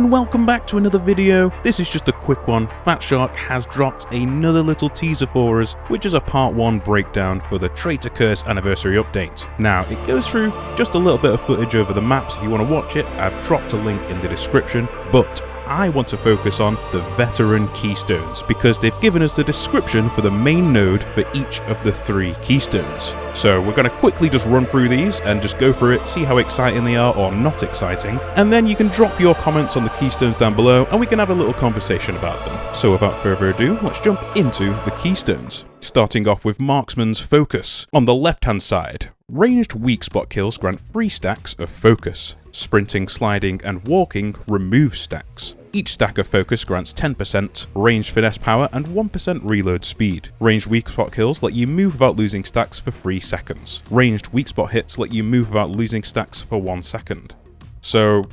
and welcome back to another video. This is just a quick one. Fatshark has dropped another little teaser for us, which is a part 1 breakdown for the Traitor Curse anniversary update. Now, it goes through just a little bit of footage over the maps. If you want to watch it, I've dropped a link in the description, but I want to focus on the veteran Keystones because they've given us the description for the main node for each of the 3 Keystones. So we're going to quickly just run through these and just go through it, see how exciting they are or not exciting, and then you can drop your comments on the Keystones down below and we can have a little conversation about them. So without further ado, let's jump into the Keystones. Starting off with Marksman's Focus. On the left hand side, ranged weak spot kills grant 3 stacks of focus. Sprinting, sliding and walking remove stacks. Each stack of focus grants 10% ranged finesse power and 1% reload speed. Ranged weak spot kills let you move without losing stacks for 3 seconds. Ranged weak spot hits let you move without losing stacks for 1 second. So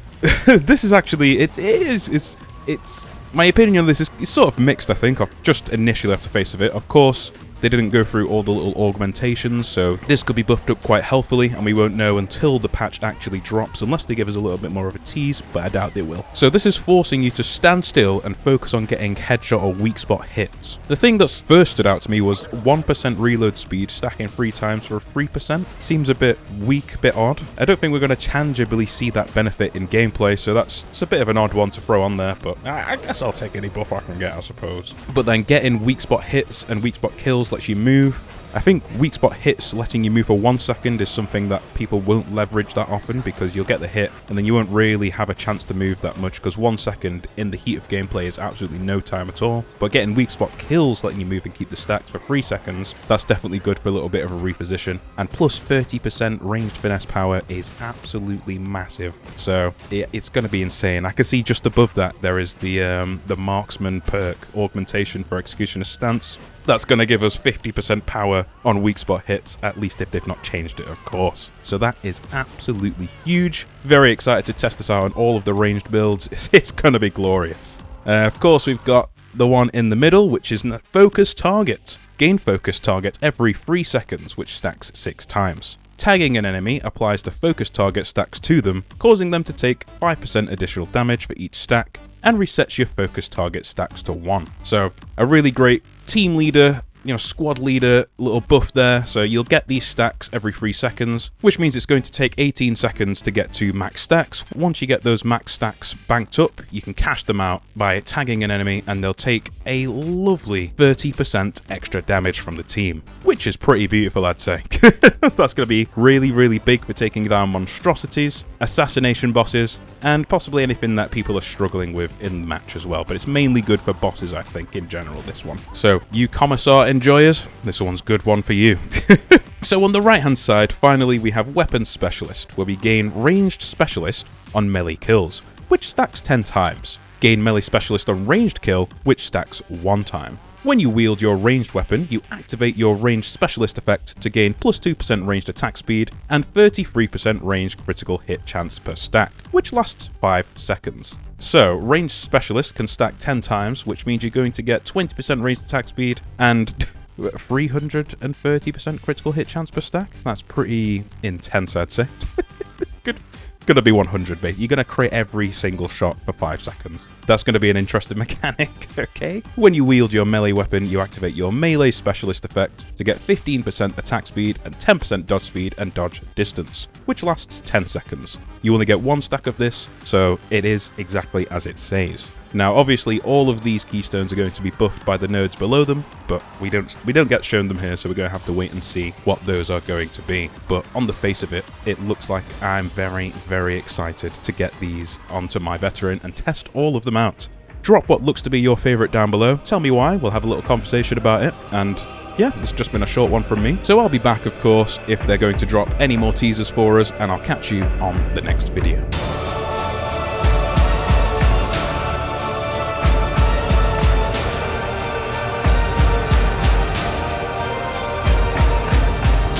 this is actually, it's my opinion on this is sort of mixed, I think, just initially off the face of it. Of course, they didn't go through all the little augmentations, so this could be buffed up quite healthily, and we won't know until the patch actually drops, unless they give us a little bit more of a tease, but I doubt they will. So this is forcing you to stand still and focus on getting headshot or weak spot hits. The thing that first stood out to me was 1% reload speed stacking 3 times for 3%. Seems a bit weak, a bit odd. I don't think we're going to tangibly see that benefit in gameplay, so it's a bit of an odd one to throw on there, but I guess I'll take any buff I can get, I suppose. But then getting weak spot hits and weak spot kills lets you move. I think weak spot hits letting you move for 1 second is something that people won't leverage that often because you'll get the hit and then you won't really have a chance to move that much because 1 second in the heat of gameplay is absolutely no time at all. But getting weak spot kills letting you move and keep the stacks for 3 seconds, that's definitely good for a little bit of a reposition. And plus 30% ranged finesse power is absolutely massive. So it's going to be insane. I can see just above that there is the Marksman perk augmentation for Executioner's Stance. That's going to give us 50% power on weak spot hits, at least if they've not changed it, of course. So that is absolutely huge. Very excited to test this out on all of the ranged builds. It's going to be glorious. Of course, we've got the one in the middle, which is Focus Target. Gain Focus Target every 3 seconds, which stacks 6 times. Tagging an enemy applies the focus target stacks to them, causing them to take 5% additional damage for each stack, and resets your focus target stacks to 1. So a really great team leader, squad leader little buff there. So you'll get these stacks every 3 seconds, which means it's going to take 18 seconds to get to max stacks. Once you get those max stacks banked up, you can cash them out by tagging an enemy and they'll take a lovely 30% extra damage from the team, which is pretty beautiful, I'd say. That's going to be really, really big for taking down monstrosities, assassination bosses, and possibly anything that people are struggling with in the match as well. But it's mainly good for bosses, I think, in general, this one. So, you Commissar enjoyers, this one's a good one for you. So on the right hand side, finally we have Weapons Specialist, where we gain Ranged Specialist on melee kills, which stacks 10 times. Gain Melee Specialist on Ranged Kill, which stacks 1 time. When you wield your ranged weapon, you activate your ranged specialist effect to gain plus 2% ranged attack speed and 33% ranged critical hit chance per stack, which lasts 5 seconds. So, ranged specialist can stack 10 times, which means you're going to get 20% ranged attack speed and 330% critical hit chance per stack. That's pretty intense, I'd say. Gonna be 100, mate. You're gonna crit every single shot for 5 seconds. That's gonna be an interesting mechanic, okay? When you wield your melee weapon, you activate your melee specialist effect to get 15% attack speed and 10% dodge speed and dodge distance, which lasts 10 seconds. You only get 1 stack of this, so it is exactly as it says. Now, obviously, all of these Keystones are going to be buffed by the nodes below them, but we don't get shown them here, so we're going to have to wait and see what those are going to be. But on the face of it, it looks like I'm very, very excited to get these onto my veteran and test all of them out. Drop what looks to be your favourite down below. Tell me why. We'll have a little conversation about it. And yeah, it's just been a short one from me. So I'll be back, of course, if they're going to drop any more teasers for us, and I'll catch you on the next video.